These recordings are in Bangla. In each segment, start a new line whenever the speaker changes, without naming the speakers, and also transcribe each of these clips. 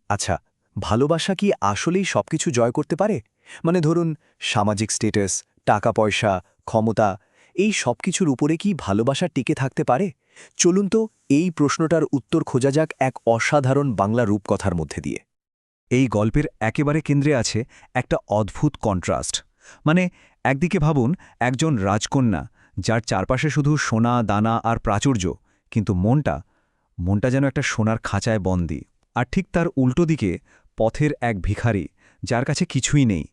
আচ্ছা, ভালোবাসা কি আসলেই সবকিছু জয় করতে পারে? মানে ধরুন, সামাজিক স্ট্যাটাস, টাকা পয়সা, ক্ষমতা, এই সবকিছুর উপরে কি ভালোবাসা টিকে থাকতে পারে? চলুন তো এই প্রশ্নটার উত্তর খোঁজা যাক এক অসাধারণ বাংলা রূপকথার মধ্যে দিয়ে।
এই গল্পের একেবারে কেন্দ্রে আছে একটা অদ্ভুত কন্ট্রাস্ট। মানে একদিকে ভাবুন, একজন রাজকন্যা যার চারপাশে শুধু সোনা দানা আর প্রাচুর্য, কিন্তু মনটা যেন একটা সোনার খাঁচায় বন্দী। আর ঠিক তার উল্টো দিকে পথের এক ভিখারি, যার কাছে কিছুই নেই,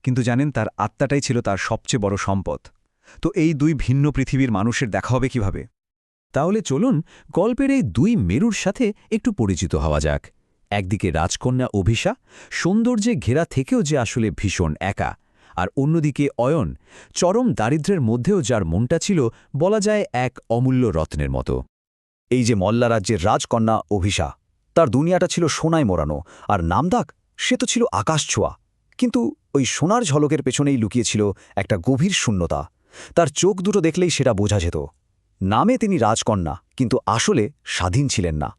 কিন্তু জানেন তার আত্মাটাই ছিল তার সবচেয়ে বড় সম্পদ। তো এই দুই ভিন্ন পৃথিবীর মানুষের দেখা হবে কিভাবে?
তাহলে চলুন গল্পের এই দুই মেরুর সাথে একটু পরিচিত হওয়া যাক। একদিকে রাজকন্যা অভিশা, সৌন্দর্যে ঘেরা থেকেও যে আসলে ভীষণ একা, আর অন্যদিকে অয়ন, চরম দারিদ্র্যের মধ্যেও যার মনটা ছিল বলা যায় এক অমূল্য রত্নের মতো।
এই যে মল্লা রাজ্যের রাজকন্যা অভিশা, তার দুনিয়াটা ছিল সোনায় মোড়ানো, আর নামদাক সে তো ছিল আকাশ ছোঁয়া। কিন্তু ওই সোনার ঝলকের পেছনেই লুকিয়েছিল একটা গভীর শূন্যতা। তার চোখ দুটো দেখলেই সেটা বোঝা যেত। নামে তিনি রাজকন্যা, কিন্তু আসলে স্বাধীন ছিলেন না।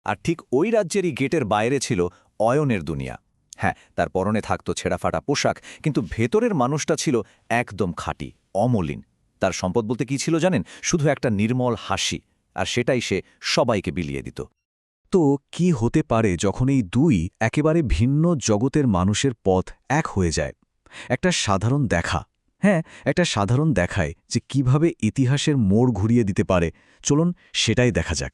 আর ঠিক ওই রাজ্যেরই গেটের বাইরে ছিল অয়নের দুনিয়া। হ্যাঁ, তার পরনে থাকত ছেঁড়াফাটা পোশাক, কিন্তু ভেতরের মানুষটা ছিল একদম খাঁটি, অমলিন। তার সম্পদ বলতে কি ছিল জানেন? শুধু একটা নির্মল হাসি, আর সেটাই সে সবাইকে বিলিয়ে দিত।
তো কি হতে পারে যখন এই দুই একেবারে ভিন্ন জগতের মানুষের পথ এক হয়ে যায়? একটা সাধারণ দেখা, হ্যাঁ, একটা সাধারণ দেখায় যে কিভাবে ইতিহাসের মোড় ঘুরিয়ে দিতে পারে। চলুন সেটাই দেখা যাক।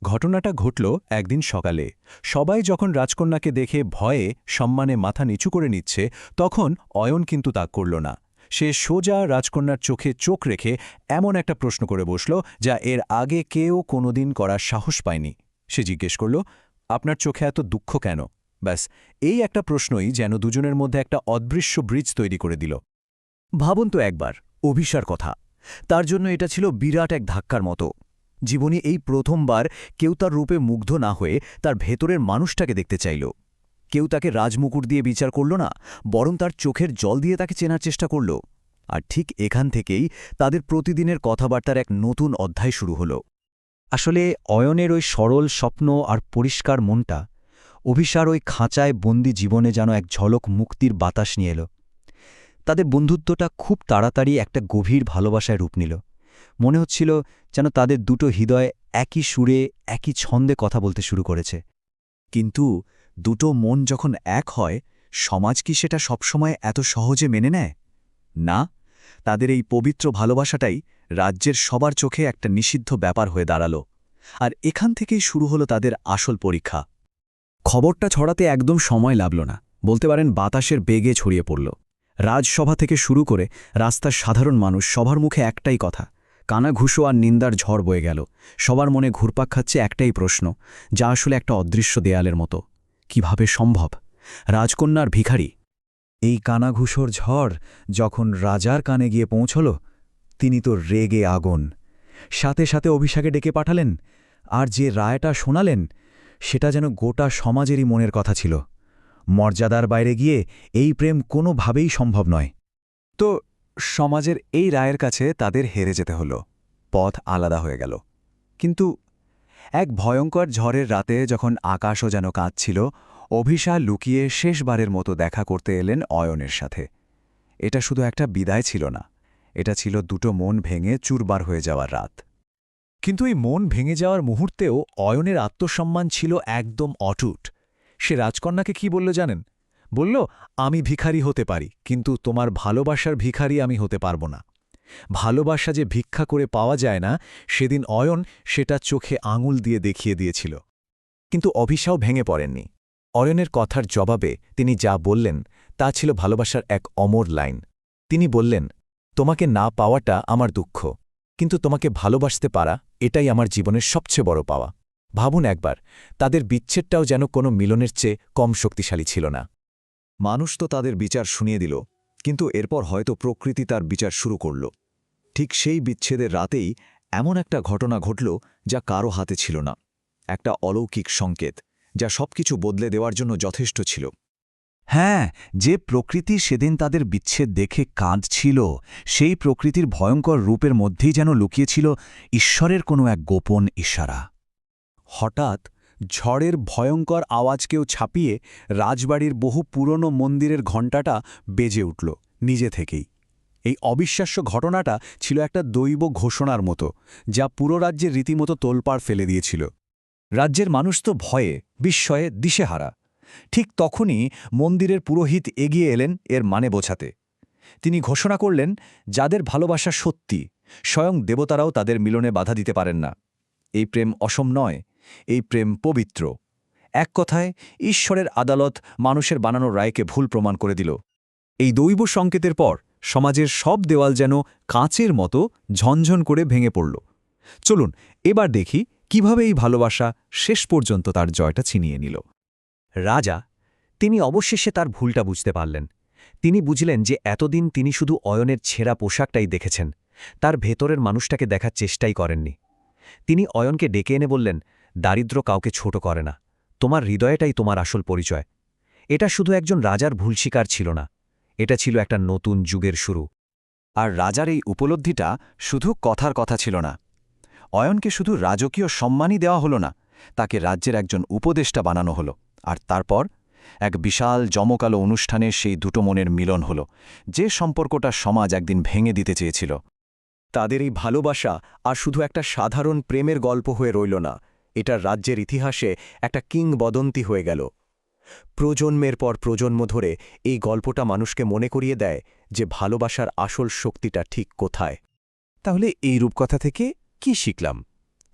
ঘটনাটা ঘটল একদিন সকালে। সবাই যখন রাজকন্যাকে দেখে ভয়ে সম্মানে মাথা নিচু করে নিচ্ছে, তখন অয়ন কিন্তু তা করল না। সে সোজা রাজকন্যার চোখে চোখ রেখে এমন একটা প্রশ্ন করে বসল যা এর আগে কেউ কোনোদিন করার সাহস পায়নি। সে জিজ্ঞেস করল, আপনার চোখে এত দুঃখ কেন? ব্যাস, এই একটা প্রশ্নই যেন দুজনের মধ্যে একটা অদৃশ্য ব্রিজ তৈরি করে দিল। ভাবুন তো একবার অভিশার কথা। তার জন্য এটা ছিল বিরাট এক ধাক্কার মতো। জীবনে এই প্রথমবার কেউ তার রূপে মুগ্ধ না হয়ে তার ভেতরের মানুষটাকে দেখতে চাইল। কেউ তাকে রাজমুকুট দিয়ে বিচার করল না, বরং তার চোখের জল দিয়ে তাকে চেনার চেষ্টা করল। আর ঠিক এখান থেকেই তাদের প্রতিদিনের কথাবার্তার এক নতুন অধ্যায় শুরু হল। আসলে অয়নের ওই সরল স্বপ্ন আর পরিষ্কার মনটা অভিসার ওই খাঁচায় বন্দি জীবনে যেন এক ঝলক মুক্তির বাতাস নিয়ে এল। তাদের বন্ধুত্বটা খুব তাড়াতাড়ি একটা গভীর ভালোবাসায় রূপ নিল। মনে হচ্ছিল যেন তাদের দুটো হৃদয় একই সুরে একই ছন্দে কথা বলতে শুরু করেছে। কিন্তু দুটো মন যখন এক হয়, সমাজ কি সেটা সবসময় এত সহজে মেনে নেয়? না, তাদের এই পবিত্র ভালোবাসাটাই রাজ্যের সবার চোখে একটা নিষিদ্ধ ব্যাপার হয়ে দাঁড়াল। আর এখান থেকেই শুরু হলো তাদের আসল পরীক্ষা। খবরটা ছড়াতে একদম সময় লাগল না, বলতে পারেন বাতাসের বেগে ছড়িয়ে পড়ল। রাজসভা থেকে শুরু করে রাস্তার সাধারণ মানুষ সবার মুখে একটাই কথা, কানাঘুষো আর নিন্দার ঝড় বয়ে গেল। সবার মনে ঘুরপাক খাচ্ছে একটাই প্রশ্ন, যা আসলে একটা অদৃশ্য দেয়ালের মতো। কিভাবে সম্ভব? রাজকন্যার ভিখারি। এই কানাঘুষোর ঝড় যখন রাজার কানে গিয়ে পৌঁছল, তিনি তো রেগে আগুন। সাথে সাথে অভিষেকে ডেকে পাঠালেন, আর যে রায়টা শোনালেন সেটা যেন গোটা সমাজেরই মনের কথা ছিল। মর্যাদার বাইরে গিয়ে এই প্রেম কোনোভাবেই সম্ভব নয়।
তো সমাজের এই রায়ের কাছে তাদের হেরে যেতে হল, পথ আলাদা হয়ে গেল। কিন্তু এক ভয়ঙ্কর ঝড়ের রাতে যখন আকাশও যেন কাঁদছিল, অভিশা লুকিয়ে শেষবারের মতো দেখা করতে এলেন অয়নের সাথে। এটা শুধু একটা বিদায় ছিল না, এটা ছিল দুটো মন ভেঙে চুরবার হয়ে যাওয়ার রাত।
কিন্তু এই মন ভেঙে যাওয়ার মুহূর্তেও অয়নের আত্মসম্মান ছিল একদম অটুট। সে রাজকন্যাকে কি বলল জানেন? বলল, আমি ভিখারি হতে পারি, কিন্তু তোমার ভালোবাসার ভিখারি আমি হতে পারব না। ভালোবাসা যে ভিক্ষা করে পাওয়া যায় না, সেদিন অয়ন সেটা চোখে আঙুল দিয়ে দেখিয়ে দিয়েছিল।
কিন্তু অভিশাও ভেঙে পড়েননি। অয়নের কথার জবাবে তিনি যা বললেন তা ছিল ভালোবাসার এক অমর লাইন। তিনি বললেন, তোমাকে না পাওয়াটা আমার দুঃখ, কিন্তু তোমাকে ভালোবাসতে পারা এটাই আমার জীবনের সবচেয়ে বড় পাওয়া। ভাবুন একবার, তাদের বিচ্ছেদটাও যেন কোনো মিলনের চেয়ে কম শক্তিশালী ছিল না। মানুষ তো তাদের বিচার শুনিয়ে দিল, কিন্তু এরপর হয়তো প্রকৃতি তার বিচার শুরু করল। ঠিক সেই বিচ্ছেদের রাতেই এমন একটা ঘটনা ঘটল যা কারো হাতে ছিল না, একটা অলৌকিক সংকেত যা সবকিছু বদলে দেওয়ার জন্য যথেষ্ট ছিল।
হ্যাঁ, যে প্রকৃতি সেদিন তাদের বিচ্ছেদ দেখে কাঁদছিল, সেই প্রকৃতির ভয়ঙ্কর রূপের মধ্যেই যেন লুকিয়েছিল ঈশ্বরের কোনো এক গোপন ইশারা।
হঠাৎ
ঝড়ের ভয়ঙ্কর আওয়াজকেও ছাপিয়ে রাজবাড়ির বহু পুরনো মন্দিরের ঘণ্টাটা বেজে উঠল নিজে থেকেই। এই অবিশ্বাস্য ঘটনাটা ছিল একটা দৈব ঘোষণার মতো, যা পুরো রাজ্যের রীতিমতো তোলপাড় ফেলে দিয়েছিল।
রাজ্যের মানুষ তো ভয়ে বিস্ময়ে দিশেহারা। ঠিক তখনই মন্দিরের পুরোহিত এগিয়ে এলেন এর মানে বোঝাতে। তিনি ঘোষণা করলেন, যাদের ভালোবাসা সত্যি, স্বয়ং দেবতারাও তাদের মিলনে বাধা দিতে পারেন না। এই প্রেম অসম নয়, এই প্রেম পবিত্র। এক কথায় ঈশ্বরের আদালত মানুষের বানানো রায়কে ভুল প্রমাণ করে দিল। এই দৈব সংকেতের পর সমাজের সব দেওয়াল যেন কাঁচের মতো ঝনঝন করে ভেঙে পড়ল। চলুন এবার দেখি কিভাবে এই ভালোবাসা শেষ পর্যন্ত তার জয়টা ছিনিয়ে নিল। রাজা, তিনি অবশেষে তার ভুলটা বুঝতে পারলেন। তিনি বুঝলেন যে এতদিন তিনি শুধু অয়নের ছেঁড়া পোশাকটাই দেখেছেন, তার ভেতরের মানুষটাকে দেখার চেষ্টাই করেননি। তিনি অয়নকে ডেকে এনে বললেন, দারিদ্র কাউকে ছোট করে না, তোমার হৃদয়টাই তোমার আসল পরিচয়। এটা শুধু একজন রাজার ভুল স্বীকার ছিল না, এটা ছিল একটা নতুন যুগের শুরু।
আর রাজার এই উপলব্ধিটা শুধু কথার কথা ছিল না। অয়নকে শুধু রাজকীয় সম্মানই দেওয়া হলো না, তাকে রাজ্যের একজন উপদেষ্টা বানানো হলো। আর তারপর এক বিশাল জমকালো অনুষ্ঠানে সেই দুটো মনের মিলন হলো, যে সম্পর্কটা সমাজ একদিন ভেঙে দিতে চেয়েছিল।
তাদের এই ভালোবাসা আর শুধু একটা সাধারণ প্রেমের গল্প হয়ে রইল না, এটা রাজ্যের ইতিহাসে একটা কিংবদন্তি হয়ে গেল। প্রজন্মের পর প্রজন্ম ধরে এই গল্পটা মানুষকে মনে করিয়ে দেয় যে ভালোবাসার আসল শক্তিটা ঠিক কোথায়। তাহলে এই রূপকথা থেকে কি শিখলাম?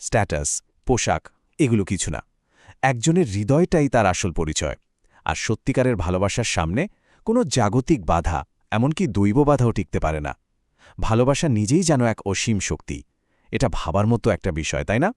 স্ট্যাটাস, পোশাক, এগুলো কিছু না। একজনের হৃদয়টাই তার আসল পরিচয়। আর সত্যিকারের ভালোবাসার সামনে কোনো জাগতিক বাধা, এমনকি দৈব বাধাও টিকতে পারে না। ভালোবাসা নিজেই যেন এক অসীম শক্তি। এটা ভাবার মতো একটা বিষয়, তাই না?